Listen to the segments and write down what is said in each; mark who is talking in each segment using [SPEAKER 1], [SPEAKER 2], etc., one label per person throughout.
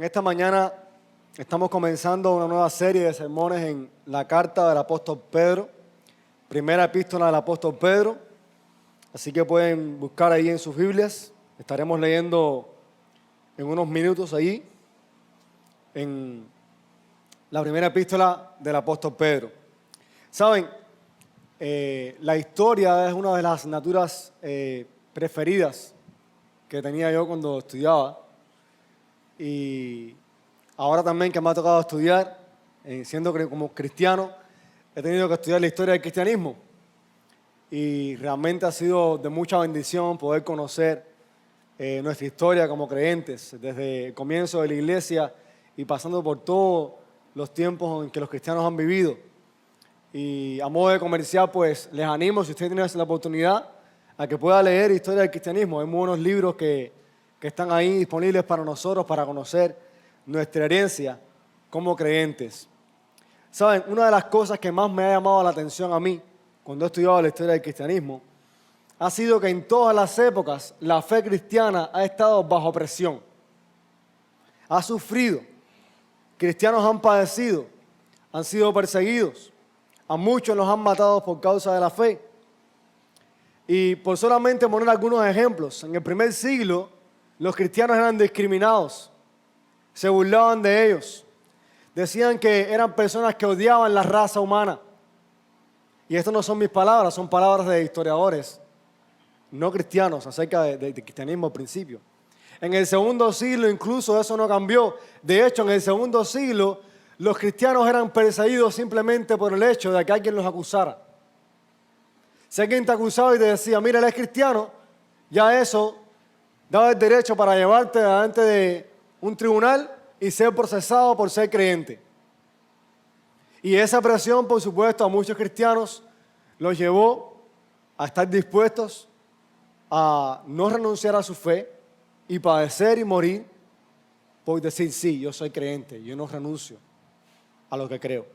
[SPEAKER 1] En esta mañana estamos comenzando una nueva serie de sermones en la carta del apóstol Pedro, primera epístola del apóstol Pedro. Así que pueden buscar ahí en sus Biblias. Estaremos leyendo en unos minutos ahí en la primera epístola del apóstol Pedro. Saben, la historia es una de las asignaturas preferidas que tenía yo cuando estudiaba. Y ahora también que me ha tocado estudiar, siendo como cristiano, he tenido que estudiar la historia del cristianismo. Y realmente ha sido de mucha bendición poder conocer nuestra historia como creyentes, desde el comienzo de la iglesia y pasando por todos los tiempos en que los cristianos han vivido. Y a modo de comercial, pues les animo, si usted tiene la oportunidad, a que pueda leer historia del cristianismo. Hay muy buenos libros que están ahí disponibles para nosotros, para conocer nuestra herencia como creyentes. Saben, una de las cosas que más me ha llamado la atención a mí, cuando he estudiado la historia del cristianismo, ha sido que en todas las épocas la fe cristiana ha estado bajo presión. Ha sufrido. Cristianos han padecido, han sido perseguidos. A muchos los han matado por causa de la fe. Y por solamente poner algunos ejemplos, en el primer siglo los cristianos eran discriminados, se burlaban de ellos, decían que eran personas que odiaban la raza humana. Y esto no son mis palabras, son palabras de historiadores no cristianos acerca del cristianismo al principio. En el segundo siglo incluso eso no cambió. De hecho, en el segundo siglo los cristianos eran perseguidos simplemente por el hecho de que alguien los acusara. Si alguien te acusaba y te decía, mira, él es cristiano, ya eso daba el derecho para llevarte delante de un tribunal y ser procesado por ser creyente. Y esa presión, por supuesto, a muchos cristianos los llevó a estar dispuestos a no renunciar a su fe y padecer y morir por decir, sí, yo soy creyente, yo no renuncio a lo que creo.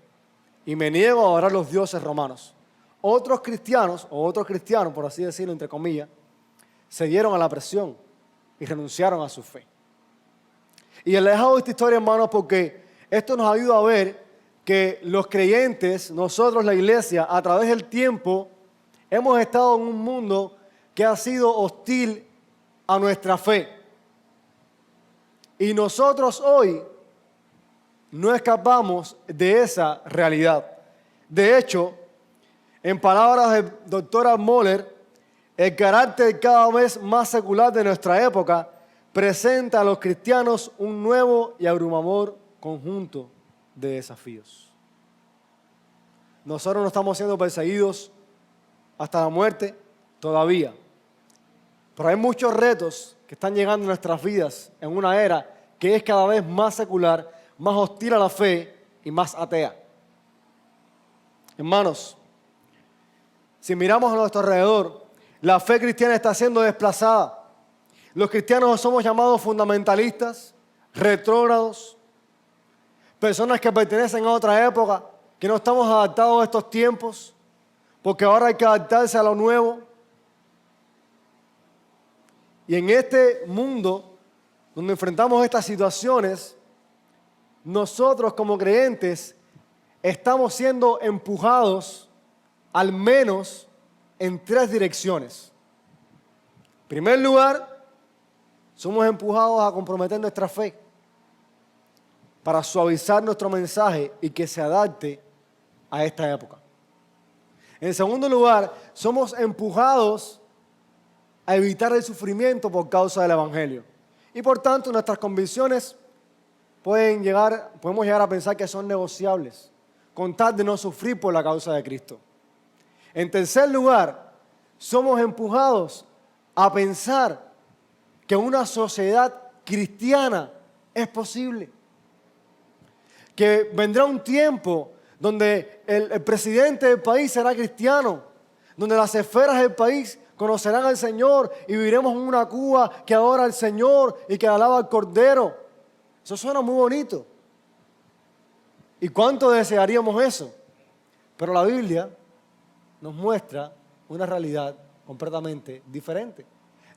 [SPEAKER 1] Y me niego a adorar a los dioses romanos. Otros cristianos, por así decirlo, entre comillas, se dieron a la presión y renunciaron a su fe. Y les he dejado esta historia, hermanos, porque esto nos ayuda a ver que los creyentes, nosotros, la iglesia, a través del tiempo, hemos estado en un mundo que ha sido hostil a nuestra fe. Y nosotros hoy no escapamos de esa realidad. De hecho, en palabras del doctor Moller, el carácter cada vez más secular de nuestra época presenta a los cristianos un nuevo y abrumador conjunto de desafíos. Nosotros no estamos siendo perseguidos hasta la muerte todavía, pero hay muchos retos que están llegando a nuestras vidas en una era que es cada vez más secular, más hostil a la fe y más atea. Hermanos, si miramos a nuestro alrededor, la fe cristiana está siendo desplazada. Los cristianos somos llamados fundamentalistas, retrógrados, personas que pertenecen a otra época, que no estamos adaptados a estos tiempos, porque ahora hay que adaptarse a lo nuevo. Y en este mundo, donde enfrentamos estas situaciones, nosotros como creyentes estamos siendo empujados al menos en tres direcciones. En primer lugar, somos empujados a comprometer nuestra fe para suavizar nuestro mensaje y que se adapte a esta época. En segundo lugar, somos empujados a evitar el sufrimiento por causa del Evangelio. Y por tanto, nuestras convicciones podemos llegar a pensar que son negociables, con tal de no sufrir por la causa de Cristo. En tercer lugar, somos empujados a pensar que una sociedad cristiana es posible. Que vendrá un tiempo donde el presidente del país será cristiano, donde las esferas del país conocerán al Señor y viviremos en una Cuba que adora al Señor y que alaba al Cordero. Eso suena muy bonito. ¿Y cuánto desearíamos eso? Pero la Biblia nos muestra una realidad completamente diferente.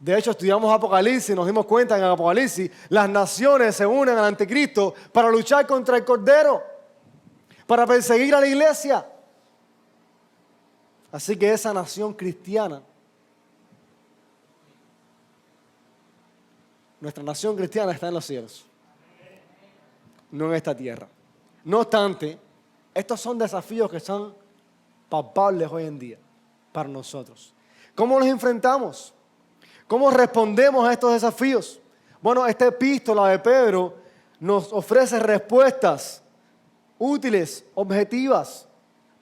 [SPEAKER 1] De hecho, estudiamos Apocalipsis y nos dimos cuenta que en Apocalipsis las naciones se unen al anticristo para luchar contra el Cordero, para perseguir a la iglesia. Así que esa nación cristiana, nuestra nación cristiana está en los cielos, no en esta tierra. No obstante, estos son desafíos que son palpables hoy en día para nosotros. ¿Cómo los enfrentamos? ¿Cómo respondemos a estos desafíos? Bueno, esta epístola de Pedro nos ofrece respuestas útiles, objetivas,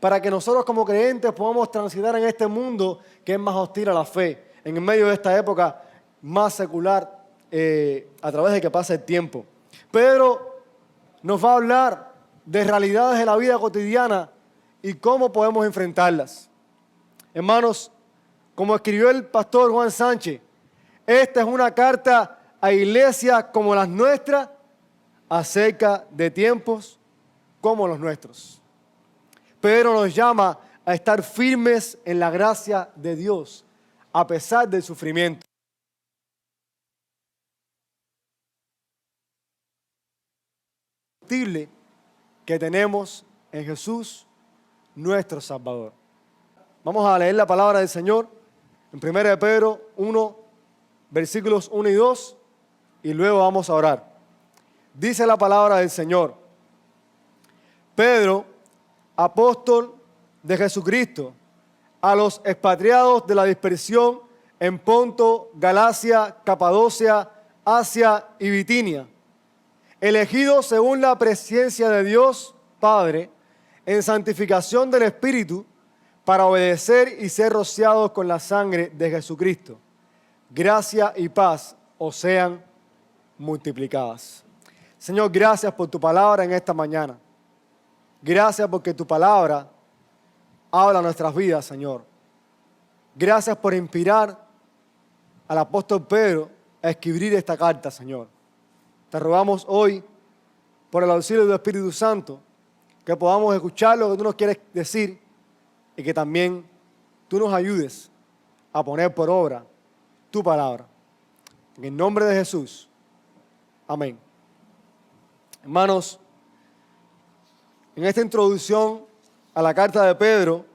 [SPEAKER 1] para que nosotros como creyentes podamos transitar en este mundo que es más hostil a la fe, en medio de esta época más secular, a través de que pasa el tiempo. Pedro nos va a hablar de realidades de la vida cotidiana y cómo podemos enfrentarlas. Hermanos, como escribió el pastor Juan Sánchez, esta es una carta a iglesias como las nuestras acerca de tiempos como los nuestros. Pedro nos llama a estar firmes en la gracia de Dios a pesar del sufrimiento. Que tenemos en Jesús, nuestro Salvador. Vamos a leer la palabra del Señor en 1 Pedro 1, versículos 1 y 2, y luego vamos a orar. Dice la palabra del Señor: Pedro, apóstol de Jesucristo, a los expatriados de la dispersión en Ponto, Galacia, Capadocia, Asia y Bitinia, elegidos según la presciencia de Dios Padre, en santificación del Espíritu, para obedecer y ser rociados con la sangre de Jesucristo. Gracia y paz os sean multiplicadas. Señor, gracias por tu palabra en esta mañana. Gracias porque tu palabra habla a nuestras vidas, Señor. Gracias por inspirar al apóstol Pedro a escribir esta carta, Señor. Te rogamos hoy, por el auxilio del Espíritu Santo, que podamos escuchar lo que tú nos quieres decir y que también tú nos ayudes a poner por obra tu palabra. En el nombre de Jesús. Amén. Hermanos, en esta introducción a la carta de Pedro,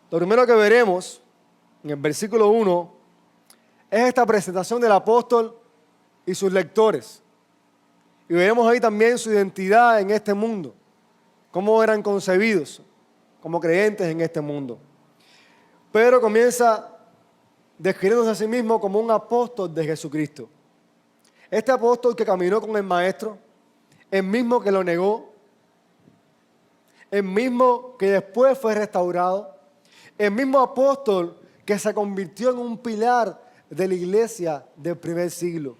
[SPEAKER 1] lo primero que veremos en el versículo 1 es esta presentación del apóstol y sus lectores. Y veremos ahí también su identidad en este mundo, cómo eran concebidos como creyentes en este mundo. Pedro comienza describiéndose a sí mismo como un apóstol de Jesucristo. Este apóstol que caminó con el Maestro, el mismo que lo negó, el mismo que después fue restaurado, el mismo apóstol que se convirtió en un pilar de la iglesia del primer siglo.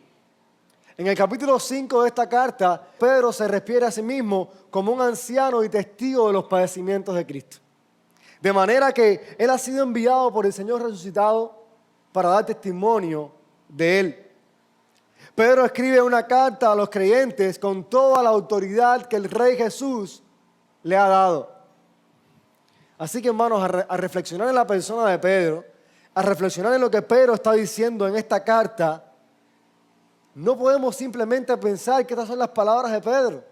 [SPEAKER 1] En el capítulo 5 de esta carta, Pedro se refiere a sí mismo como un anciano y testigo de los padecimientos de Cristo. De manera que él ha sido enviado por el Señor resucitado para dar testimonio de él. Pedro escribe una carta a los creyentes con toda la autoridad que el Rey Jesús le ha dado. Así que, hermanos, a reflexionar en la persona de Pedro, a reflexionar en lo que Pedro está diciendo en esta carta, no podemos simplemente pensar que estas son las palabras de Pedro.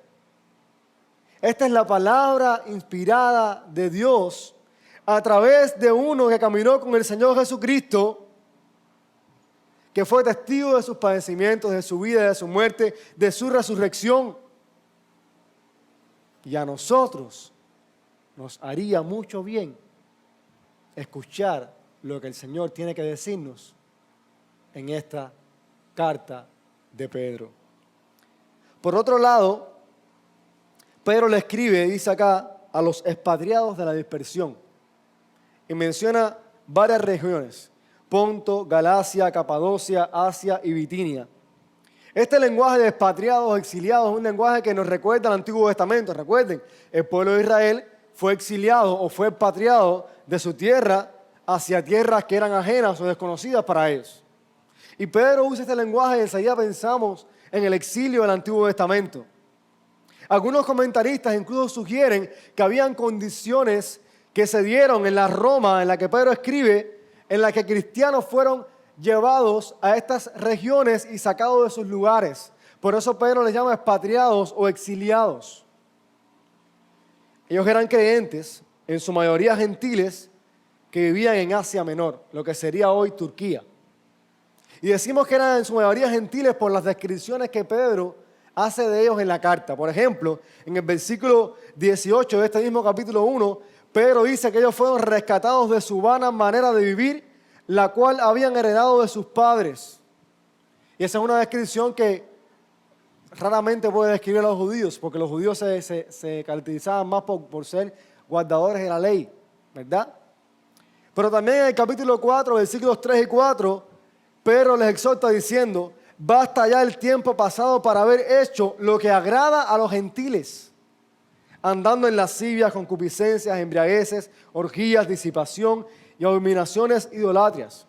[SPEAKER 1] Esta es la palabra inspirada de Dios a través de uno que caminó con el Señor Jesucristo, que fue testigo de sus padecimientos, de su vida, de su muerte, de su resurrección. Y a nosotros nos haría mucho bien escuchar lo que el Señor tiene que decirnos en esta carta de Pedro. Por otro lado, Pedro le escribe, dice acá, a los expatriados de la dispersión. Y menciona varias regiones: Ponto, Galacia, Capadocia, Asia y Bitinia. Este lenguaje de expatriados, exiliados, es un lenguaje que nos recuerda al Antiguo Testamento. Recuerden, el pueblo de Israel fue exiliado o fue expatriado de su tierra hacia tierras que eran ajenas o desconocidas para ellos. Y Pedro usa este lenguaje y enseguida pensamos en el exilio del Antiguo Testamento. Algunos comentaristas incluso sugieren que habían condiciones que se dieron en la Roma en la que Pedro escribe, en la que cristianos fueron llevados a estas regiones y sacados de sus lugares. Por eso Pedro les llama expatriados o exiliados. Ellos eran creyentes, en su mayoría gentiles, que vivían en Asia Menor, lo que sería hoy Turquía. Y decimos que eran en su mayoría gentiles por las descripciones que Pedro hace de ellos en la carta. Por ejemplo, en el versículo 18 de este mismo capítulo 1, Pedro dice que ellos fueron rescatados de su vana manera de vivir, la cual habían heredado de sus padres. Y esa es una descripción que raramente puede describir a los judíos, porque los judíos se caracterizaban más por ser guardadores de la ley, ¿verdad? Pero también en el capítulo 4, versículos 3 y 4, Pedro les exhorta diciendo: basta ya el tiempo pasado para haber hecho lo que agrada a los gentiles, andando en lascivias, concupiscencias, embriagueces, orgías, disipación y abominaciones idolatrias.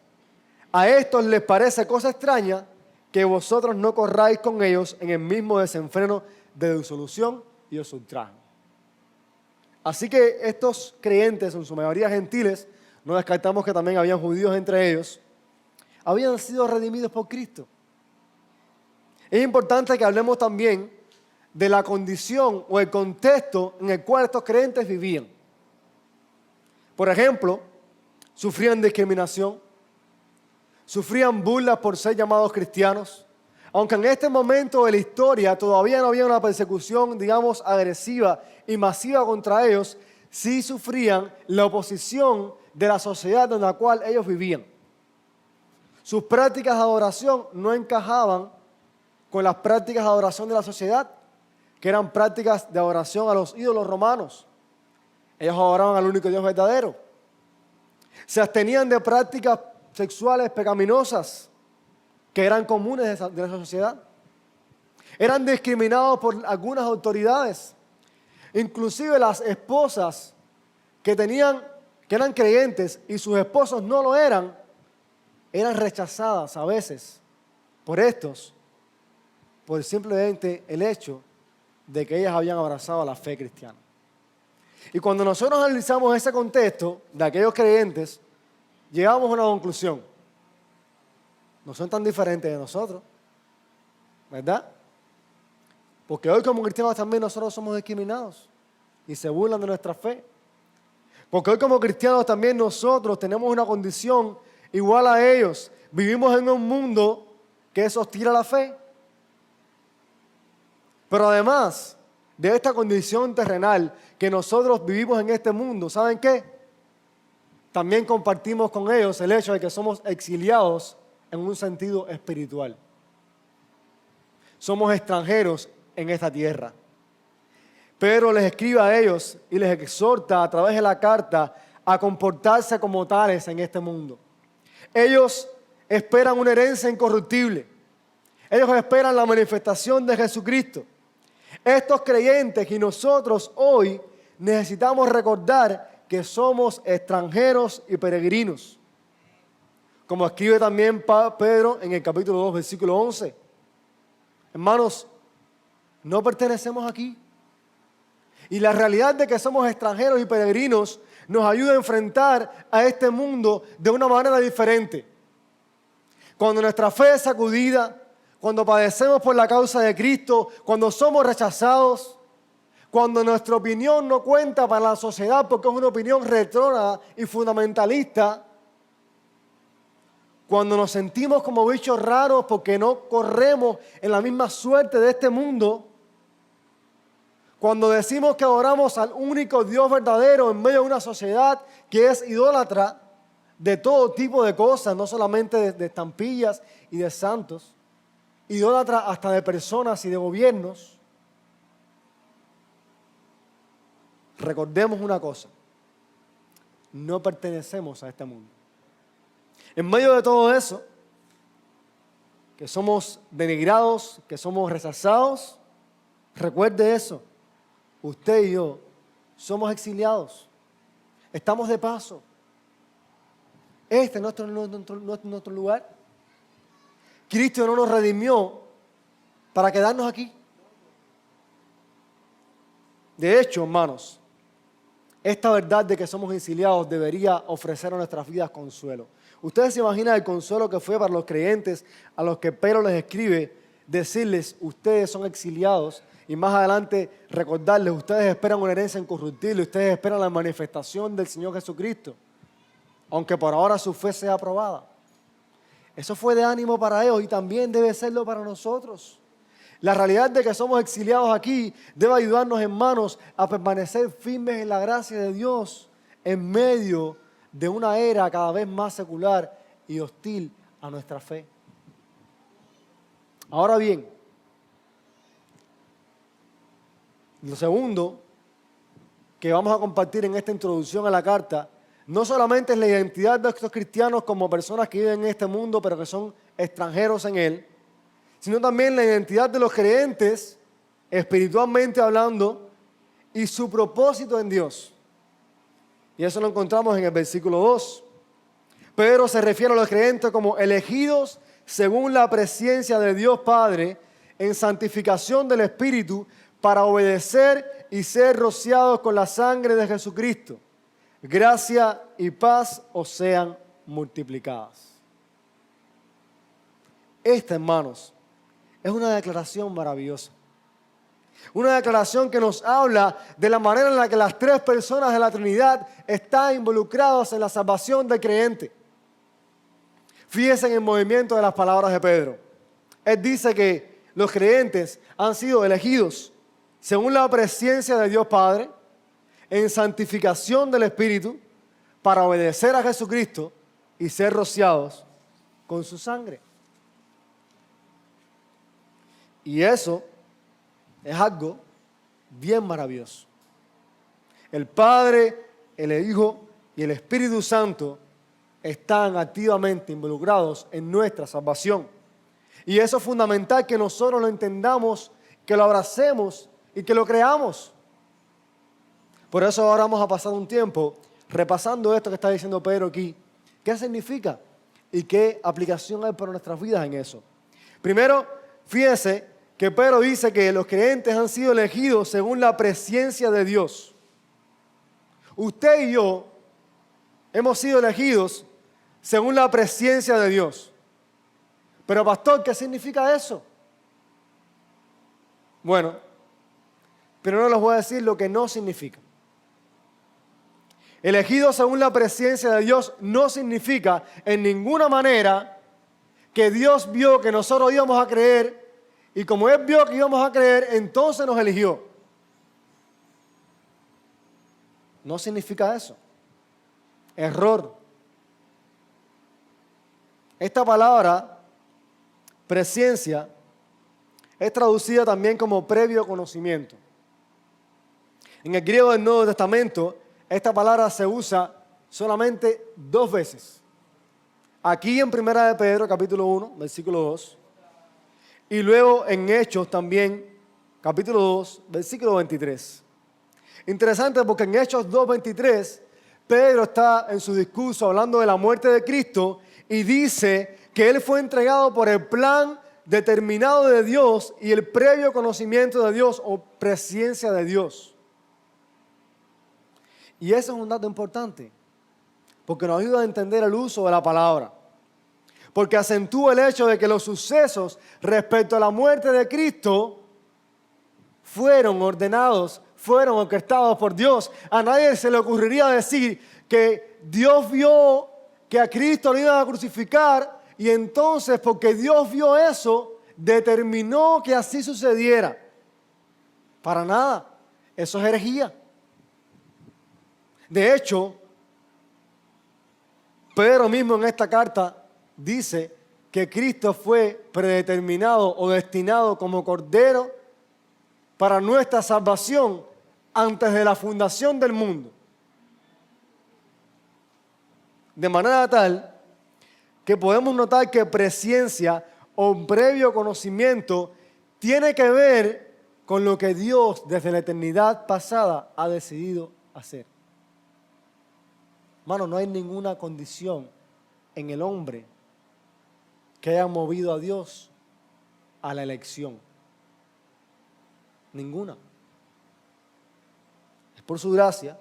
[SPEAKER 1] A estos les parece cosa extraña que vosotros no corráis con ellos en el mismo desenfreno de disolución y os ultrajan. Así que estos creyentes, en su mayoría gentiles, no descartamos que también habían judíos entre ellos, habían sido redimidos por Cristo. Es importante que hablemos también de la condición o el contexto en el cual estos creyentes vivían. Por ejemplo, sufrían discriminación, sufrían burlas por ser llamados cristianos, aunque en este momento de la historia todavía no había una persecución, digamos, agresiva y masiva contra ellos, sí sufrían la oposición de la sociedad en la cual ellos vivían. Sus prácticas de adoración no encajaban con las prácticas de adoración de la sociedad, que eran prácticas de adoración a los ídolos romanos. Ellos adoraban al único Dios verdadero. Se abstenían de prácticas sexuales pecaminosas que eran comunes de esa sociedad. Eran discriminados por algunas autoridades. Inclusive las esposas que eran creyentes y sus esposos no lo eran rechazadas a veces por estos, por simplemente el hecho de que ellas habían abrazado la fe cristiana. Y cuando nosotros analizamos ese contexto de aquellos creyentes, llegamos a una conclusión: no son tan diferentes de nosotros, ¿verdad? Porque hoy como cristianos también nosotros somos discriminados y se burlan de nuestra fe. Porque hoy como cristianos también nosotros tenemos una condición igual a ellos. Vivimos en un mundo que es hostil a la fe. Pero además de esta condición terrenal que nosotros vivimos en este mundo, ¿saben qué? También compartimos con ellos el hecho de que somos exiliados en un sentido espiritual. Somos extranjeros en esta tierra. Pedro les escribe a ellos y les exhorta a través de la carta a comportarse como tales en este mundo. Ellos esperan una herencia incorruptible. Ellos esperan la manifestación de Jesucristo. Estos creyentes y nosotros hoy necesitamos recordar que somos extranjeros y peregrinos. Como escribe también Pedro en el capítulo 2, versículo 11. Hermanos, no pertenecemos aquí. Y la realidad de que somos extranjeros y peregrinos nos ayuda a enfrentar a este mundo de una manera diferente. Cuando nuestra fe es sacudida, cuando padecemos por la causa de Cristo, cuando somos rechazados, cuando nuestra opinión no cuenta para la sociedad porque es una opinión retrógrada y fundamentalista, cuando nos sentimos como bichos raros porque no corremos en la misma suerte de este mundo, cuando decimos que adoramos al único Dios verdadero en medio de una sociedad que es idólatra de todo tipo de cosas, no solamente de estampillas y de santos, idólatra hasta de personas y de gobiernos, recordemos una cosa: no pertenecemos a este mundo. En medio de todo eso, que somos denigrados, que somos rechazados, recuerde eso: usted y yo somos exiliados, estamos de paso. Este no es nuestro lugar. Cristo no nos redimió para quedarnos aquí. De hecho, hermanos, esta verdad de que somos exiliados debería ofrecer a nuestras vidas consuelo. Ustedes se imaginan el consuelo que fue para los creyentes a los que Pedro les escribe, decirles, ustedes son exiliados, y más adelante recordarles, ustedes esperan una herencia incorruptible, ustedes esperan la manifestación del Señor Jesucristo, aunque por ahora su fe sea aprobada. Eso fue de ánimo para ellos y también debe serlo para nosotros. La realidad de que somos exiliados aquí debe ayudarnos, hermanos, a permanecer firmes en la gracia de Dios en medio de una era cada vez más secular y hostil a nuestra fe. Ahora bien, lo segundo que vamos a compartir en esta introducción a la carta no solamente es la identidad de estos cristianos como personas que viven en este mundo pero que son extranjeros en él, sino también la identidad de los creyentes, espiritualmente hablando, y su propósito en Dios. Y eso lo encontramos en el versículo 2. Pedro se refiere a los creyentes como elegidos según la presencia de Dios Padre en santificación del Espíritu para obedecer y ser rociados con la sangre de Jesucristo. Gracia y paz os sean multiplicadas. Esta, hermanos, es una declaración maravillosa. Una declaración que nos habla de la manera en la que las tres personas de la Trinidad están involucradas en la salvación del creyente. Fíjense en el movimiento de las palabras de Pedro. Él dice que los creyentes han sido elegidos según la presencia de Dios Padre, en santificación del Espíritu, para obedecer a Jesucristo y ser rociados con su sangre. Y eso es algo bien maravilloso. El Padre, el Hijo y el Espíritu Santo están activamente involucrados en nuestra salvación. Y eso es fundamental que nosotros lo entendamos, que lo abracemos y que lo creamos. Por eso ahora vamos a pasar un tiempo repasando esto que está diciendo Pedro aquí. ¿Qué significa? ¿Y qué aplicación hay para nuestras vidas en eso? Primero, fíjense que Pedro dice que los creyentes han sido elegidos según la presencia de Dios. Usted y yo hemos sido elegidos según la presencia de Dios. Pero pastor, ¿qué significa eso? Bueno, primero les voy a decir lo que no significa. Elegidos según la presencia de Dios no significa en ninguna manera que Dios vio que nosotros íbamos a creer y como Él vio que íbamos a creer, entonces nos eligió. No significa eso. Error. Esta palabra, presencia, es traducida también como previo conocimiento. En el griego del Nuevo Testamento, esta palabra se usa solamente 2 veces. Aquí en 1 de Pedro, capítulo 1, versículo 2. Y luego en Hechos también, capítulo 2, versículo 23. Interesante porque en Hechos 2:23, Pedro está en su discurso hablando de la muerte de Cristo y dice que Él fue entregado por el plan determinado de Dios y el previo conocimiento de Dios o presencia de Dios. Y eso es un dato importante, porque nos ayuda a entender el uso de la palabra. Porque acentúa el hecho de que los sucesos respecto a la muerte de Cristo fueron ordenados, fueron orquestados por Dios. A nadie se le ocurriría decir que Dios vio que a Cristo lo iban a crucificar y entonces, porque Dios vio eso, determinó que así sucediera. Para nada. Eso es herejía. De hecho, Pedro mismo en esta carta dice que Cristo fue predeterminado o destinado como cordero para nuestra salvación antes de la fundación del mundo. De manera tal que podemos notar que presencia o previo conocimiento tiene que ver con lo que Dios desde la eternidad pasada ha decidido hacer. Hermano, no hay ninguna condición en el hombre que haya movido a Dios a la elección. Ninguna. Es por su gracia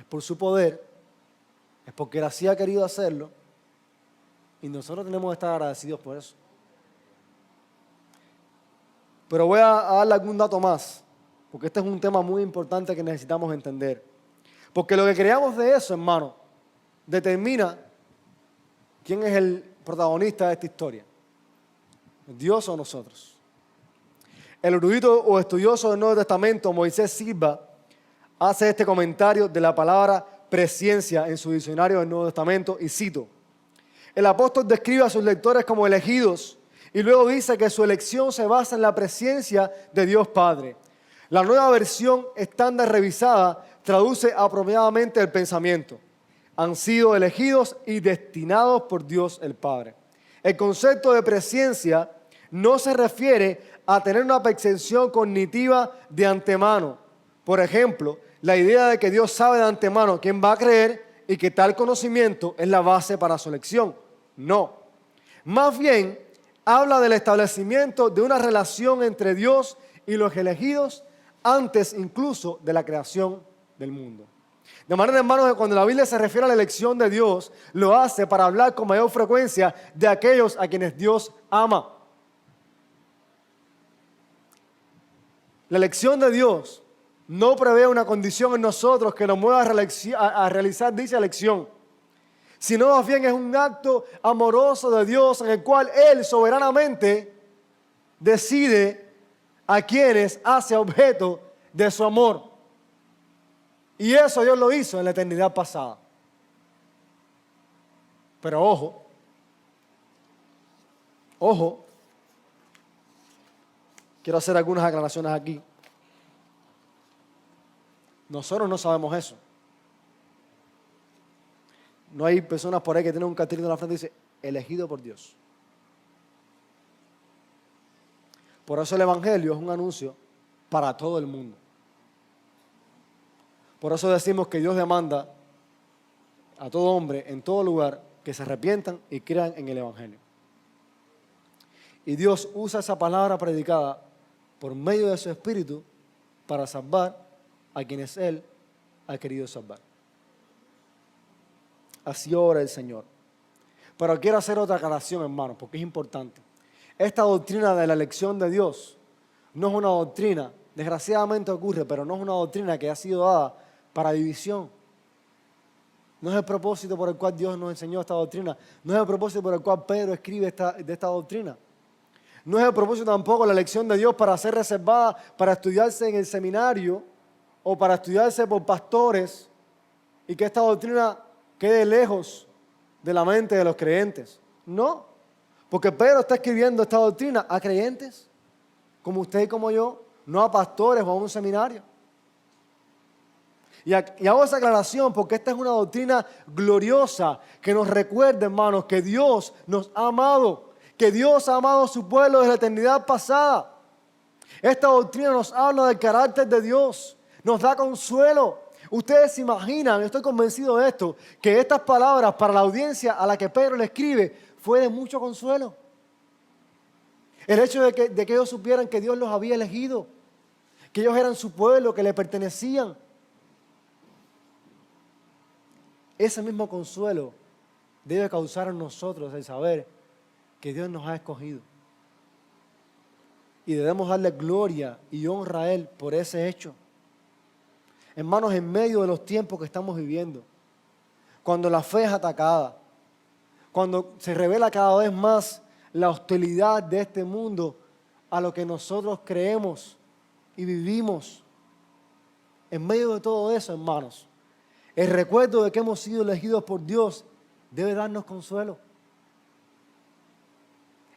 [SPEAKER 1] es por su poder, es porque Él así ha querido hacerlo, y nosotros tenemos que estar agradecidos por eso. Pero voy a darle algún dato más, porque este es un tema muy importante que necesitamos entender. Porque lo que creamos de eso, hermano, determina quién es el protagonista de esta historia. ¿Dios o nosotros? El erudito o estudioso del Nuevo Testamento, Moisés Silva, hace este comentario de la palabra presciencia en su diccionario del Nuevo Testamento y cito: el apóstol describe a sus lectores como elegidos y luego dice que su elección se basa en la presencia de Dios Padre. La nueva versión estándar revisada traduce apropiadamente el pensamiento. Han sido elegidos y destinados por Dios el Padre. El concepto de presciencia no se refiere a tener una percepción cognitiva de antemano. Por ejemplo, la idea de que Dios sabe de antemano quién va a creer y que tal conocimiento es la base para su elección. No. Más bien, habla del establecimiento de una relación entre Dios y los elegidos antes incluso de la creación del mundo. De manera, hermanos, que cuando la Biblia se refiere a la elección de Dios, lo hace para hablar con mayor frecuencia de aquellos a quienes Dios ama. La elección de Dios no prevé una condición en nosotros que nos mueva a realizar dicha elección, sino más bien es un acto amoroso de Dios en el cual Él soberanamente decide a quienes hace objeto de su amor. Y eso Dios lo hizo en la eternidad pasada. Pero ojo, quiero hacer algunas aclaraciones aquí. Nosotros no sabemos eso. No hay personas por ahí que tienen un cartelito en la frente y dice, elegido por Dios. Por eso el Evangelio es un anuncio para todo el mundo. Por eso decimos que Dios demanda a todo hombre en todo lugar que se arrepientan y crean en el Evangelio. Y Dios usa esa palabra predicada por medio de su Espíritu para salvar a quienes Él ha querido salvar. Así obra el Señor. Pero quiero hacer otra aclaración, hermanos, porque es importante. Esta doctrina de la elección de Dios no es una doctrina, desgraciadamente ocurre, pero no es una doctrina que ha sido dada para división. No es el propósito por el cual Dios nos enseñó esta doctrina. No es el propósito por el cual Pedro escribe de esta doctrina. No es el propósito tampoco la elección de Dios para ser reservada, para estudiarse en el seminario o para estudiarse por pastores y que esta doctrina quede lejos de la mente de los creyentes. No, porque Pedro está escribiendo esta doctrina a creyentes, como usted y como yo, no a pastores o a un seminario. Y hago esa aclaración porque esta es una doctrina gloriosa que nos recuerda, hermanos, que Dios nos ha amado, que Dios ha amado a su pueblo desde la eternidad pasada. Esta doctrina nos habla del carácter de Dios, nos da consuelo. Ustedes se imaginan, yo estoy convencido de esto, que estas palabras para la audiencia a la que Pedro le escribe fue de mucho consuelo. El hecho de que ellos supieran que Dios los había elegido, que ellos eran su pueblo, que le pertenecían. Ese mismo consuelo debe causar en nosotros el saber que Dios nos ha escogido. Y debemos darle gloria y honra a Él por ese hecho. Hermanos, en medio de los tiempos que estamos viviendo, cuando la fe es atacada, cuando se revela cada vez más la hostilidad de este mundo a lo que nosotros creemos y vivimos, en medio de todo eso, hermanos, el recuerdo de que hemos sido elegidos por Dios debe darnos consuelo.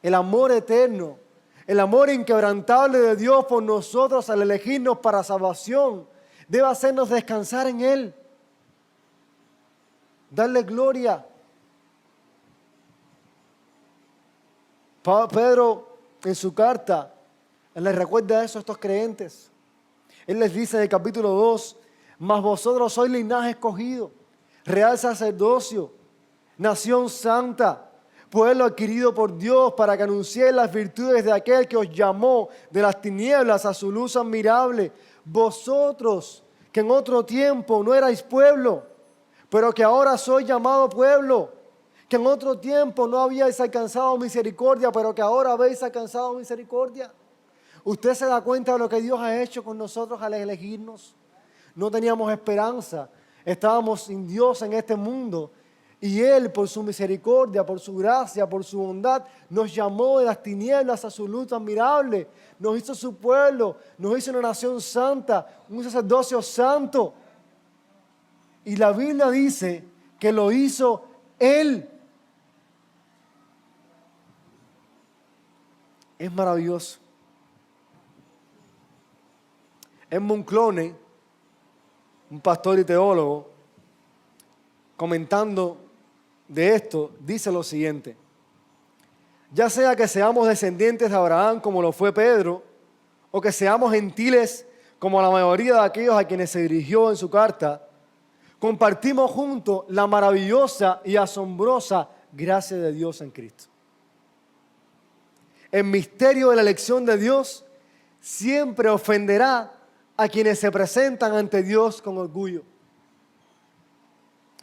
[SPEAKER 1] El amor eterno, el amor inquebrantable de Dios por nosotros al elegirnos para salvación, debe hacernos descansar en Él, darle gloria. Pedro, en su carta, él les recuerda eso a estos creyentes. Él les dice en el capítulo 2, mas vosotros sois linaje escogido, real sacerdocio, nación santa, pueblo adquirido por Dios para que anunciéis las virtudes de aquel que os llamó de las tinieblas a su luz admirable. Vosotros que en otro tiempo no erais pueblo, pero que ahora sois llamado pueblo, que en otro tiempo no habíais alcanzado misericordia, pero que ahora habéis alcanzado misericordia. ¿Usted se da cuenta de lo que Dios ha hecho con nosotros al elegirnos? No teníamos esperanza, estábamos sin Dios en este mundo. Y Él, por su misericordia, por su gracia, por su bondad, nos llamó de las tinieblas a su luz admirable. Nos hizo su pueblo, nos hizo una nación santa, un sacerdocio santo. Y la Biblia dice que lo hizo Él. Es maravilloso. Edmund Clooney, un pastor y teólogo, comentando de esto, dice lo siguiente: ya sea que seamos descendientes de Abraham como lo fue Pedro, o que seamos gentiles como la mayoría de aquellos a quienes se dirigió en su carta, compartimos juntos la maravillosa y asombrosa gracia de Dios en Cristo. El misterio de la elección de Dios siempre ofenderá a quienes se presentan ante Dios con orgullo,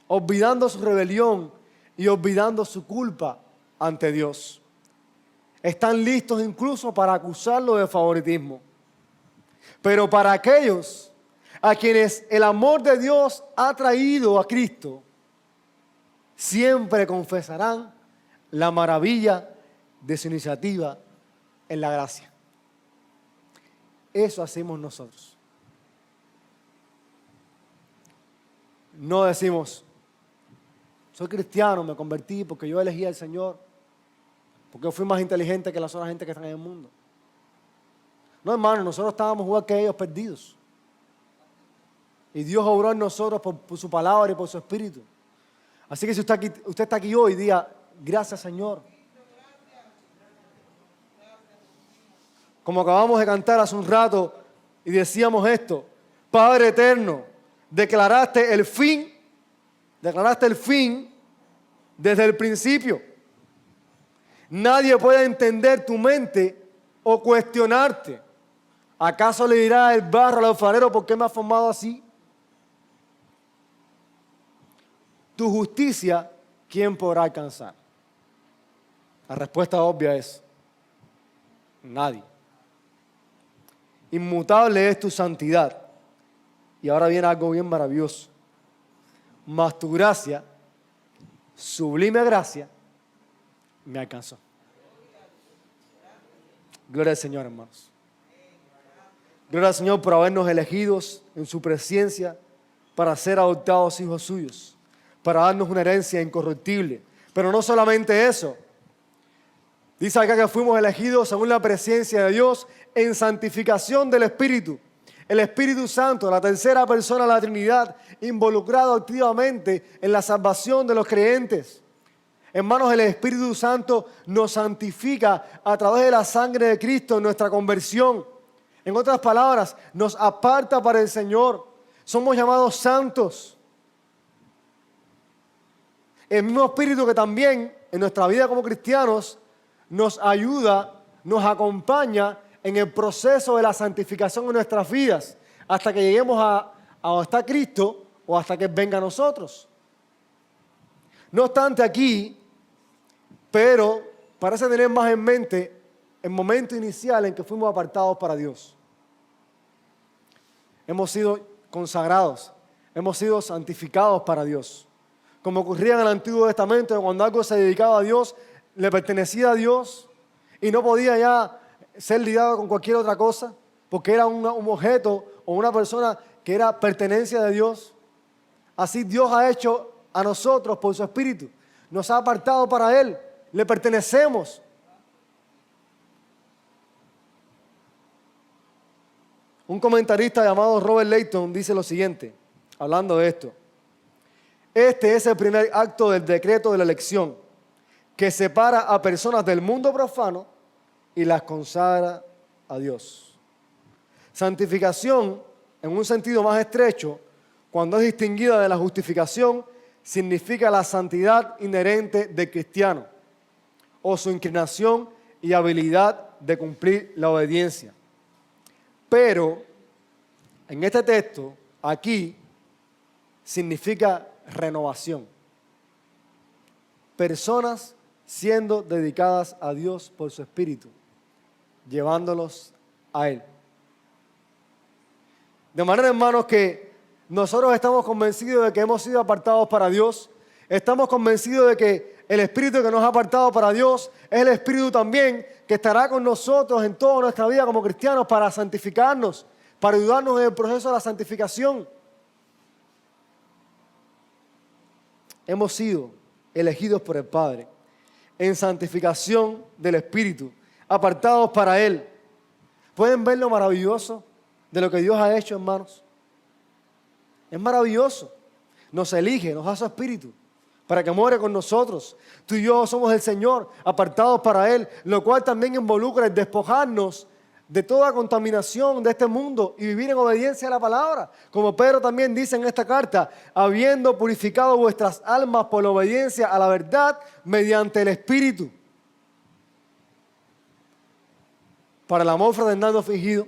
[SPEAKER 1] olvidando su rebelión y olvidando su culpa ante Dios. Están listos incluso para acusarlo de favoritismo. Pero para aquellos a quienes el amor de Dios ha traído a Cristo, siempre confesarán la maravilla de su iniciativa en la gracia. Eso hacemos nosotros. No decimos, soy cristiano, me convertí porque yo elegí al Señor, porque yo fui más inteligente que las otras gente que están en el mundo. No, hermano, nosotros estábamos igual que ellos, perdidos. Y Dios obró en nosotros por su palabra y por su Espíritu. Así que si usted está aquí hoy, diga, gracias, Señor. Como acabamos de cantar hace un rato y decíamos esto: Padre eterno, declaraste el fin desde el principio. Nadie puede entender tu mente o cuestionarte. ¿Acaso le dirá el barro al alfarero, por qué me has formado así? Tu justicia, ¿quién podrá alcanzar? La respuesta obvia es nadie. Inmutable es tu santidad. Y ahora viene algo bien maravilloso. Mas tu gracia, sublime gracia, me alcanzó. Gloria al Señor, hermanos. Gloria al Señor por habernos elegidos en su presencia para ser adoptados hijos suyos, para darnos una herencia incorruptible. Pero no solamente eso. Dice acá que fuimos elegidos según la presencia de Dios en santificación del Espíritu. El Espíritu Santo, la tercera persona de la Trinidad, involucrado activamente en la salvación de los creyentes. Hermanos, el Espíritu Santo nos santifica a través de la sangre de Cristo en nuestra conversión. En otras palabras, nos aparta para el Señor. Somos llamados santos. El mismo Espíritu que también en nuestra vida como cristianos nos ayuda, nos acompaña en el proceso de la santificación de nuestras vidas, hasta que lleguemos a donde está Cristo o hasta que venga a nosotros. No obstante, aquí, pero parece tener más en mente el momento inicial en que fuimos apartados para Dios. Hemos sido consagrados, hemos sido santificados para Dios. Como ocurría en el Antiguo Testamento, cuando algo se dedicaba a Dios, le pertenecía a Dios y no podía ya ser ligado con cualquier otra cosa, porque era un objeto o una persona que era pertenencia de Dios. Así Dios ha hecho a nosotros por su Espíritu. Nos ha apartado para Él. Le pertenecemos. Un comentarista llamado Robert Leighton dice lo siguiente, hablando de esto: este es el primer acto del decreto de la elección, que separa a personas del mundo profano y las consagra a Dios. Santificación, en un sentido más estrecho, cuando es distinguida de la justificación, significa la santidad inherente del cristiano o su inclinación y habilidad de cumplir la obediencia. Pero en este texto aquí significa renovación. Personas siendo dedicadas a Dios por su Espíritu, llevándolos a Él. De manera, hermanos, que nosotros estamos convencidos de que hemos sido apartados para Dios. Estamos convencidos de que el Espíritu que nos ha apartado para Dios es el Espíritu también que estará con nosotros en toda nuestra vida como cristianos para santificarnos, para ayudarnos en el proceso de la santificación. Hemos sido elegidos por el Padre en santificación del Espíritu, apartados para Él. ¿Pueden ver lo maravilloso de lo que Dios ha hecho, hermanos? Es maravilloso. Nos elige, nos da su Espíritu para que muere con nosotros. Tú y yo somos el Señor, apartados para Él, lo cual también involucra el despojarnos de toda contaminación de este mundo y vivir en obediencia a la palabra. Como Pedro también dice en esta carta, habiendo purificado vuestras almas por la obediencia a la verdad mediante el Espíritu. Para el amor fraternal no fingido,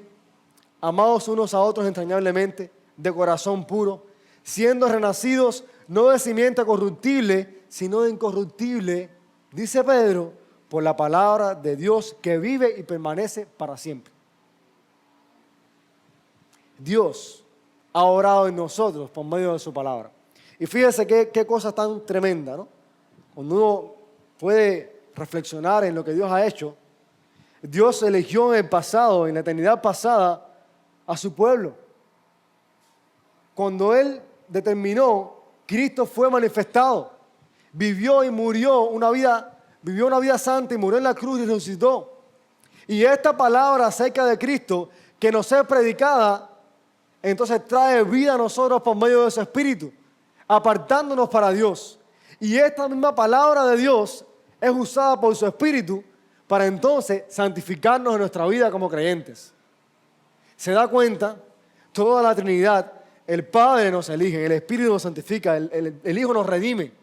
[SPEAKER 1] amados unos a otros entrañablemente, de corazón puro, siendo renacidos no de simiente corruptible, sino de incorruptible, dice Pedro, por la palabra de Dios que vive y permanece para siempre. Dios ha obrado en nosotros por medio de su palabra. Y fíjese qué cosa tan tremenda, ¿no? Cuando uno puede reflexionar en lo que Dios ha hecho, Dios eligió en el pasado, en la eternidad pasada, a su pueblo. Cuando Él determinó, Cristo fue manifestado, vivió y murió vivió una vida santa y murió en la cruz y resucitó. Y esta palabra acerca de Cristo que nos es predicada, entonces trae vida a nosotros por medio de su Espíritu, apartándonos para Dios. Y esta misma palabra de Dios es usada por su Espíritu para entonces santificarnos en nuestra vida como creyentes. ¿Se da cuenta? Toda la Trinidad, el Padre nos elige, el Espíritu nos santifica, el Hijo nos redime.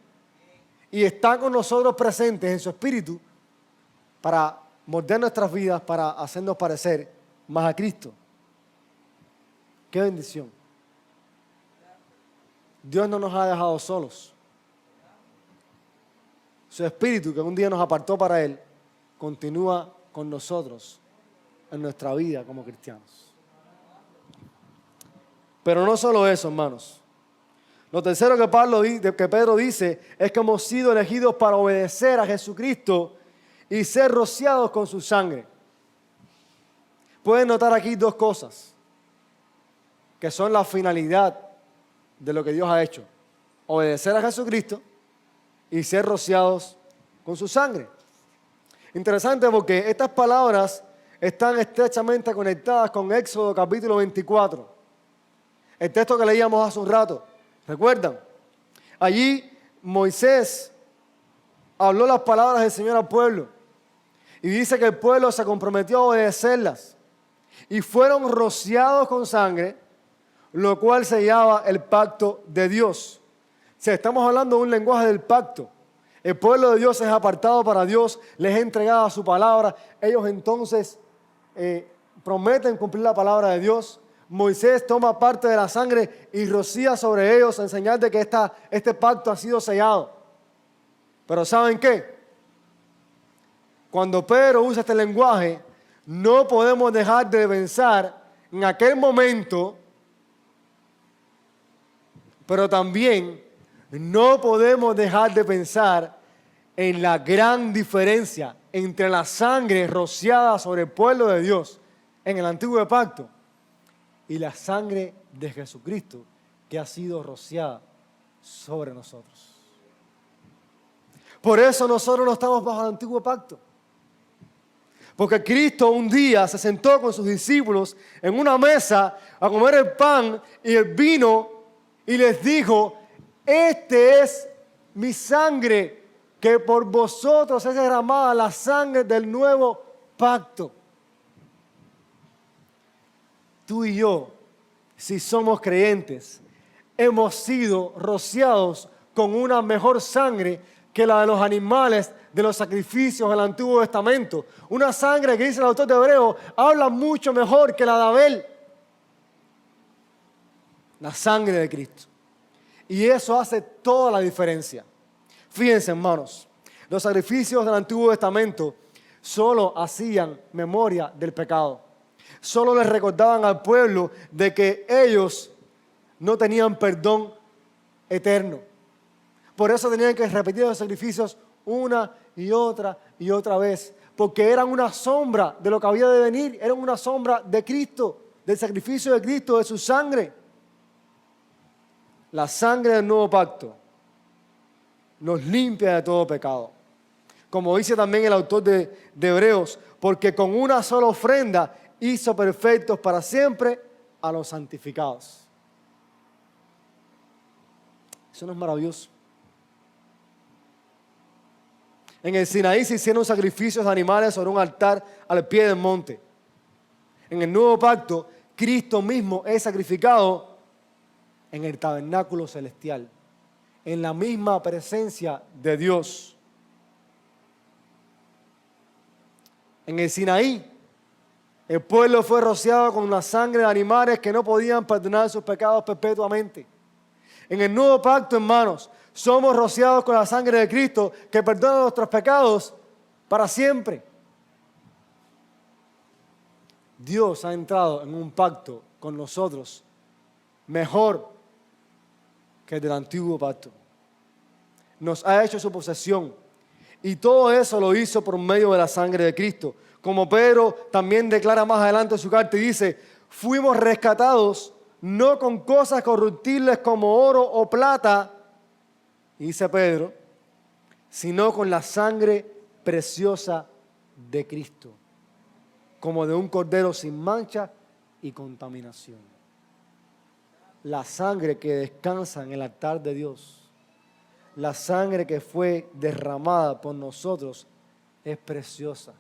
[SPEAKER 1] Y está con nosotros presentes en su Espíritu para moldear nuestras vidas, para hacernos parecer más a Cristo. ¡Qué bendición! Dios no nos ha dejado solos. Su Espíritu, que un día nos apartó para Él, continúa con nosotros en nuestra vida como cristianos. Pero no solo eso, hermanos. Lo tercero que Pedro dice es que hemos sido elegidos para obedecer a Jesucristo y ser rociados con su sangre. Pueden notar aquí dos cosas que son la finalidad de lo que Dios ha hecho. Obedecer a Jesucristo y ser rociados con su sangre. Interesante porque estas palabras están estrechamente conectadas con Éxodo capítulo 24. El texto que leíamos hace un rato. ¿Recuerdan? Allí Moisés habló las palabras del Señor al pueblo y dice que el pueblo se comprometió a obedecerlas y fueron rociados con sangre, lo cual sellaba el pacto de Dios. Si estamos hablando de un lenguaje del pacto, el pueblo de Dios es apartado para Dios, les es entregada su palabra, ellos entonces prometen cumplir la palabra de Dios. Moisés toma parte de la sangre y rocía sobre ellos en señal de que este pacto ha sido sellado. Pero ¿saben qué? Cuando Pedro usa este lenguaje, no podemos dejar de pensar en aquel momento, pero también no podemos dejar de pensar en la gran diferencia entre la sangre rociada sobre el pueblo de Dios en el antiguo pacto y la sangre de Jesucristo que ha sido rociada sobre nosotros. Por eso nosotros no estamos bajo el antiguo pacto. Porque Cristo un día se sentó con sus discípulos en una mesa a comer el pan y el vino y les dijo: este es mi sangre que por vosotros es derramada, la sangre del nuevo pacto. Tú y yo, si somos creyentes, hemos sido rociados con una mejor sangre que la de los animales de los sacrificios del Antiguo Testamento. Una sangre que, dice el autor de Hebreos, habla mucho mejor que la de Abel. La sangre de Cristo. Y eso hace toda la diferencia. Fíjense, hermanos, los sacrificios del Antiguo Testamento solo hacían memoria del pecado. Solo les recordaban al pueblo de que ellos no tenían perdón eterno. Por eso tenían que repetir los sacrificios una y otra vez, porque eran una sombra de lo que había de venir, eran una sombra de Cristo, del sacrificio de Cristo, de su sangre. La sangre del nuevo pacto nos limpia de todo pecado. Como dice también el autor de Hebreos, porque con una sola ofrenda hizo perfectos para siempre a los santificados. Eso no es maravilloso. En el Sinaí se hicieron sacrificios de animales sobre un altar al pie del monte. En el nuevo pacto, Cristo mismo es sacrificado en el tabernáculo celestial, en la misma presencia de Dios. En el Sinaí, el pueblo fue rociado con la sangre de animales que no podían perdonar sus pecados perpetuamente. En el nuevo pacto, hermanos, somos rociados con la sangre de Cristo que perdona nuestros pecados para siempre. Dios ha entrado en un pacto con nosotros mejor que el del antiguo pacto. Nos ha hecho su posesión y todo eso lo hizo por medio de la sangre de Cristo. Como Pedro también declara más adelante en su carta y dice, fuimos rescatados no con cosas corruptibles como oro o plata, dice Pedro, sino con la sangre preciosa de Cristo, como de un cordero sin mancha y contaminación. La sangre que descansa en el altar de Dios, la sangre que fue derramada por nosotros es preciosa.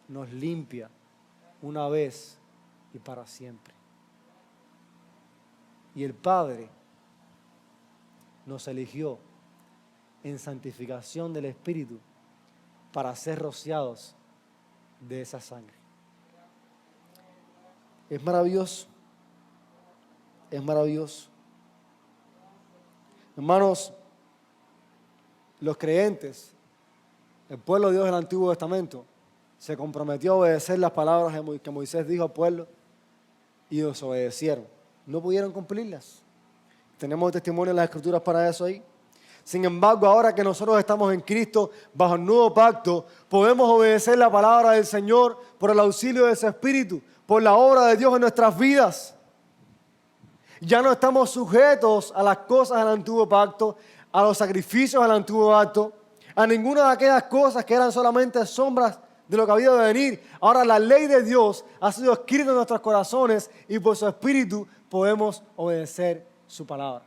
[SPEAKER 1] Nos limpia una vez y para siempre. Y el Padre nos eligió en santificación del Espíritu para ser rociados de esa sangre. Es maravilloso. Es maravilloso. Hermanos, los creyentes, el pueblo de Dios del Antiguo Testamento, se comprometió a obedecer las palabras que Moisés dijo al pueblo y desobedecieron. No pudieron cumplirlas. Tenemos testimonio en las Escrituras para eso ahí. Sin embargo, ahora que nosotros estamos en Cristo, bajo el nuevo pacto, podemos obedecer la palabra del Señor por el auxilio de su Espíritu, por la obra de Dios en nuestras vidas. Ya no estamos sujetos a las cosas del antiguo pacto, a los sacrificios del antiguo pacto, a ninguna de aquellas cosas que eran solamente sombras de lo que había de venir. Ahora la ley de Dios ha sido escrita en nuestros corazones y por su Espíritu podemos obedecer su palabra.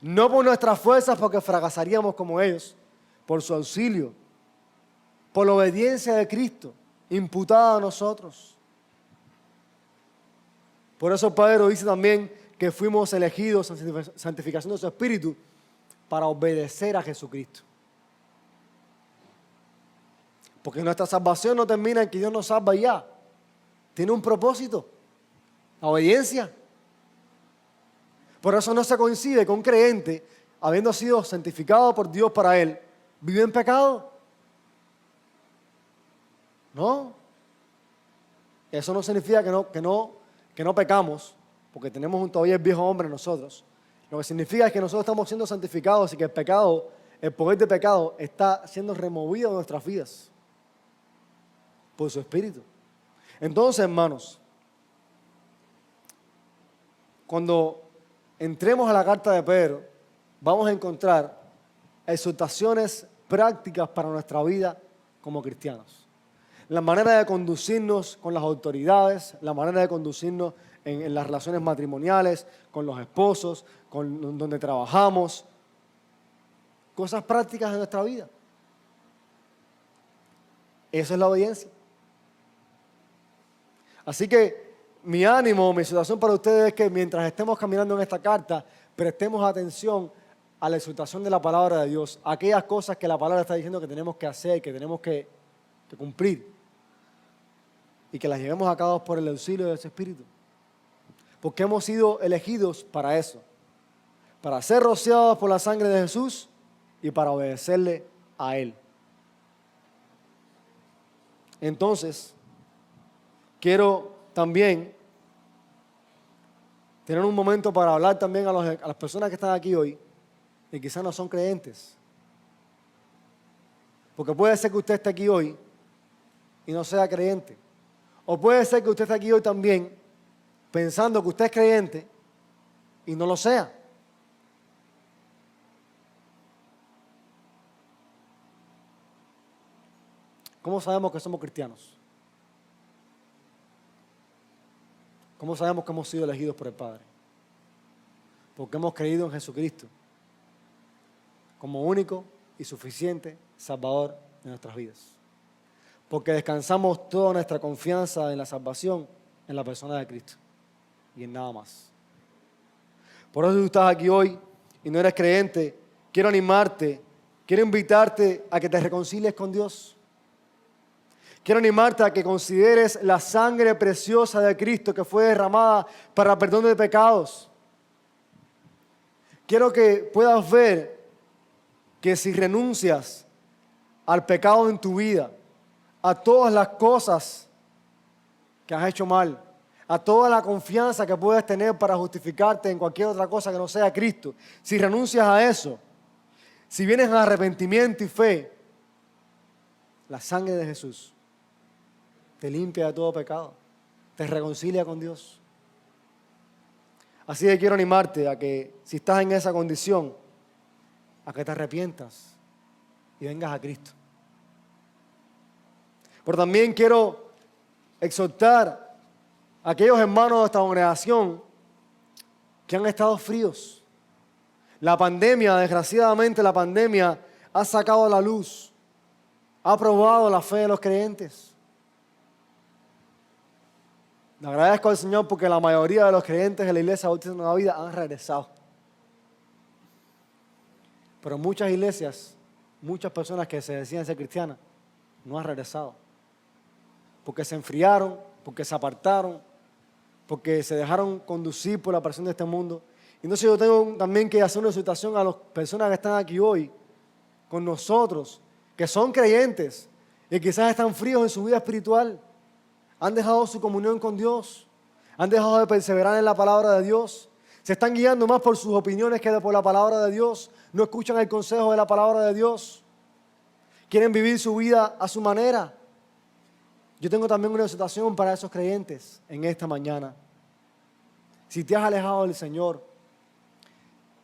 [SPEAKER 1] No por nuestras fuerzas, porque fracasaríamos como ellos, por su auxilio, por la obediencia de Cristo, imputada a nosotros. Por eso Pedro dice también que fuimos elegidos en santificación de su Espíritu para obedecer a Jesucristo. Porque nuestra salvación no termina en que Dios nos salva y ya. Tiene un propósito, la obediencia. Por eso no se coincide con un creyente, habiendo sido santificado por Dios para él, vive en pecado. No. Eso no significa que no pecamos, porque tenemos todavía el viejo hombre en nosotros. Lo que significa es que nosotros estamos siendo santificados y que el poder de pecado está siendo removido de nuestras vidas por su Espíritu. Entonces, hermanos, cuando entremos a la carta de Pedro, vamos a encontrar exhortaciones prácticas para nuestra vida como cristianos. La manera de conducirnos con las autoridades, la manera de conducirnos en las relaciones matrimoniales, con los esposos, con donde trabajamos, cosas prácticas de nuestra vida. Esa es la obediencia. Así que mi ánimo, mi situación para ustedes es que mientras estemos caminando en esta carta, prestemos atención a la exhortación de la palabra de Dios, a aquellas cosas que la palabra está diciendo que tenemos que hacer, que tenemos que cumplir, y que las llevemos a cabo por el auxilio de ese Espíritu. Porque hemos sido elegidos para eso, para ser rociados por la sangre de Jesús y para obedecerle a Él. Entonces, quiero también tener un momento para hablar también a las personas que están aquí hoy y quizás no son creyentes. Porque puede ser que usted esté aquí hoy y no sea creyente. O puede ser que usted esté aquí hoy también pensando que usted es creyente y no lo sea. ¿Cómo sabemos que somos cristianos? ¿Cómo sabemos que hemos sido elegidos por el Padre? Porque hemos creído en Jesucristo como único y suficiente Salvador de nuestras vidas. Porque descansamos toda nuestra confianza en la salvación en la persona de Cristo y en nada más. Por eso si tú estás aquí hoy y no eres creyente, quiero animarte, quiero invitarte a que te reconcilies con Dios. Quiero animarte a que consideres la sangre preciosa de Cristo que fue derramada para el perdón de pecados. Quiero que puedas ver que si renuncias al pecado en tu vida, a todas las cosas que has hecho mal, a toda la confianza que puedes tener para justificarte en cualquier otra cosa que no sea Cristo, si renuncias a eso, si vienes a arrepentimiento y fe, la sangre de Jesús te limpia de todo pecado, te reconcilia con Dios. Así que quiero animarte a que, si estás en esa condición, a que te arrepientas y vengas a Cristo. Pero también quiero exhortar a aquellos hermanos de esta congregación que han estado fríos. La pandemia, desgraciadamente la pandemia, ha sacado a la luz, ha probado la fe de los creyentes. Le agradezco al Señor porque la mayoría de los creyentes de la Iglesia Bautista de Nueva Vida han regresado. Pero muchas iglesias, muchas personas que se decían ser cristianas, no han regresado. Porque se enfriaron, porque se apartaron, porque se dejaron conducir por la presión de este mundo. Entonces yo tengo también que hacer una exhortación a las personas que están aquí hoy con nosotros, que son creyentes y quizás están fríos en su vida espiritual. Han dejado su comunión con Dios, han dejado de perseverar en la palabra de Dios, se están guiando más por sus opiniones que por la palabra de Dios, no escuchan el consejo de la palabra de Dios, quieren vivir su vida a su manera. Yo tengo también una exhortación para esos creyentes en esta mañana. Si te has alejado del Señor,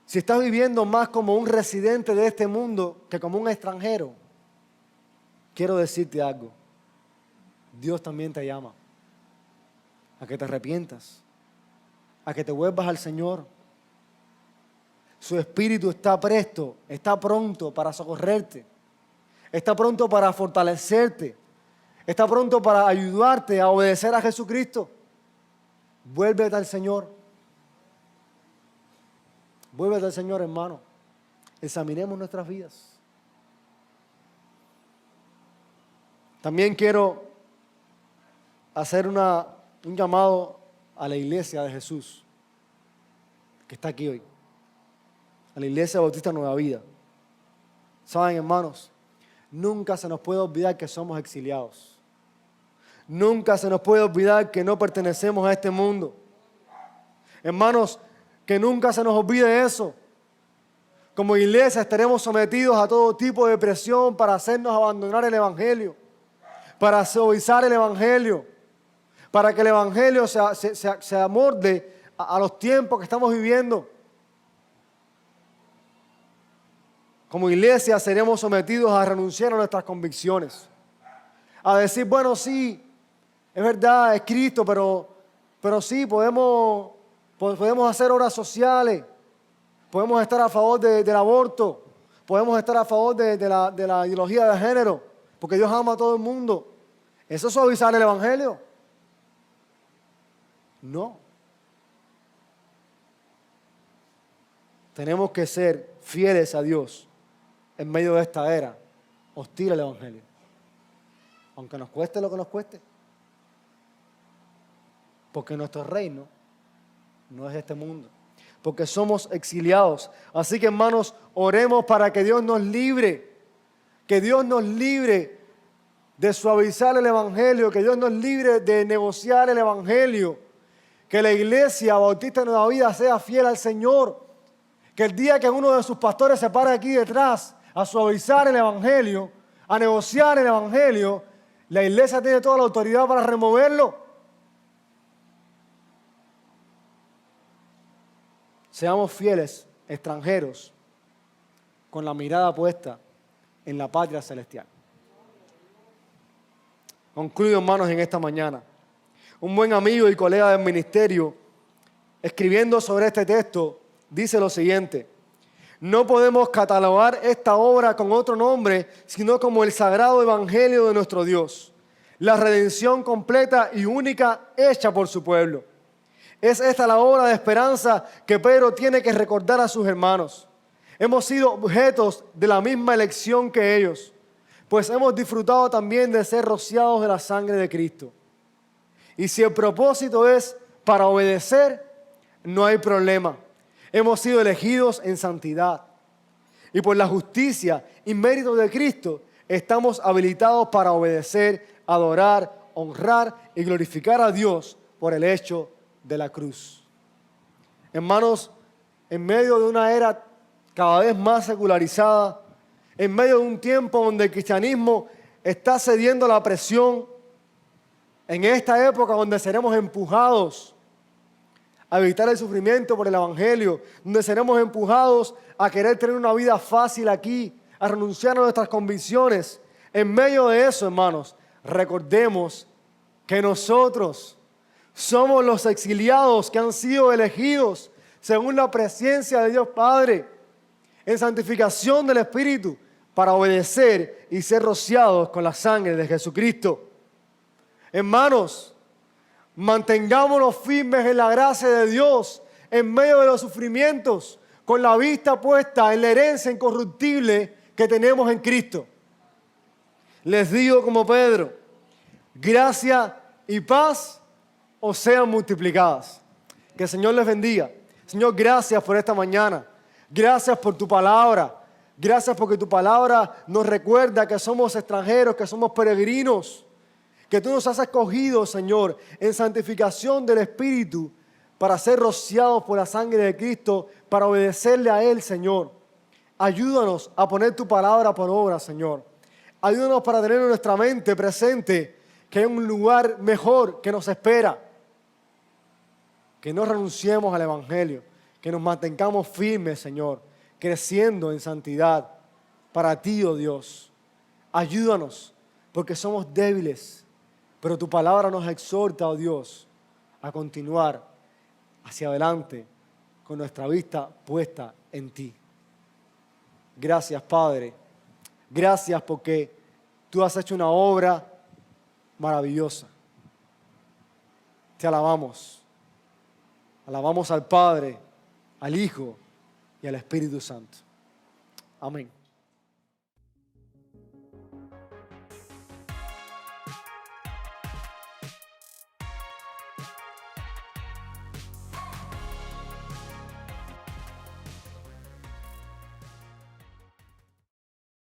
[SPEAKER 1] si estás viviendo más como un residente de este mundo que como un extranjero, quiero decirte algo. Dios también te llama a que te arrepientas, a que te vuelvas al Señor. Su Espíritu está presto, está pronto para socorrerte, está pronto para fortalecerte, está pronto para ayudarte a obedecer a Jesucristo. Vuélvete al Señor. Vuélvete al Señor, hermano. Examinemos nuestras vidas. También quiero hacer un llamado a la iglesia de Jesús que está aquí hoy, a la Iglesia Bautista Nueva Vida. Saben, hermanos, nunca se nos puede olvidar que somos exiliados. Nunca se nos puede olvidar que no pertenecemos a este mundo. Hermanos, que nunca se nos olvide eso. Como iglesia estaremos sometidos a todo tipo de presión para hacernos abandonar el Evangelio, para suavizar el Evangelio, para que el Evangelio se amolde a los tiempos que estamos viviendo. Como iglesia seremos sometidos a renunciar a nuestras convicciones, a decir, bueno, sí, es verdad, es Cristo, pero sí, podemos hacer obras sociales, podemos estar a favor del aborto, podemos estar a favor de la ideología de género, porque Dios ama a todo el mundo. ¿Eso es suavizar el Evangelio? No. Tenemos que ser fieles a Dios en medio de esta era hostil al Evangelio, aunque nos cueste lo que nos cueste, porque nuestro reino no es de este mundo, porque somos exiliados. Así que, hermanos, oremos para que Dios nos libre, que Dios nos libre de suavizar el Evangelio, que Dios nos libre de negociar el Evangelio, que la Iglesia Bautista de Nueva Vida sea fiel al Señor, que el día que uno de sus pastores se pare aquí detrás a suavizar el Evangelio, a negociar el Evangelio, la Iglesia tiene toda la autoridad para removerlo. Seamos fieles, extranjeros, con la mirada puesta en la patria celestial. Concluyo, hermanos, en esta mañana. Un buen amigo y colega del ministerio, escribiendo sobre este texto, dice lo siguiente: no podemos catalogar esta obra con otro nombre, sino como el sagrado evangelio de nuestro Dios, la redención completa y única hecha por su pueblo. Es esta la obra de esperanza que Pedro tiene que recordar a sus hermanos. Hemos sido objetos de la misma elección que ellos, pues hemos disfrutado también de ser rociados de la sangre de Cristo. Y si el propósito es para obedecer, no hay problema. Hemos sido elegidos en santidad. Y por la justicia y mérito de Cristo, estamos habilitados para obedecer, adorar, honrar y glorificar a Dios por el hecho de la cruz. Hermanos, en medio de una era cada vez más secularizada, en medio de un tiempo donde el cristianismo está cediendo a la presión, en esta época donde seremos empujados a evitar el sufrimiento por el Evangelio, donde seremos empujados a querer tener una vida fácil aquí, a renunciar a nuestras convicciones, en medio de eso, hermanos, recordemos que nosotros somos los exiliados que han sido elegidos según la presencia de Dios Padre, en santificación del Espíritu, para obedecer y ser rociados con la sangre de Jesucristo. Hermanos, mantengámonos firmes en la gracia de Dios en medio de los sufrimientos, con la vista puesta en la herencia incorruptible que tenemos en Cristo. Les digo como Pedro: gracia y paz os sean multiplicadas. Que el Señor les bendiga. Señor, gracias por esta mañana. Gracias por tu palabra. Gracias porque tu palabra nos recuerda que somos extranjeros, que somos peregrinos, que tú nos has escogido, Señor, en santificación del Espíritu para ser rociados por la sangre de Cristo, para obedecerle a Él, Señor. Ayúdanos a poner tu palabra por obra, Señor. Ayúdanos para tener en nuestra mente presente que hay un lugar mejor que nos espera. Que no renunciemos al Evangelio, que nos mantengamos firmes, Señor, creciendo en santidad para ti, oh Dios. Ayúdanos, porque somos débiles, pero tu palabra nos exhorta, oh Dios, a continuar hacia adelante con nuestra vista puesta en ti. Gracias, Padre. Gracias porque tú has hecho una obra maravillosa. Te alabamos. Alabamos al Padre, al Hijo y al Espíritu Santo. Amén.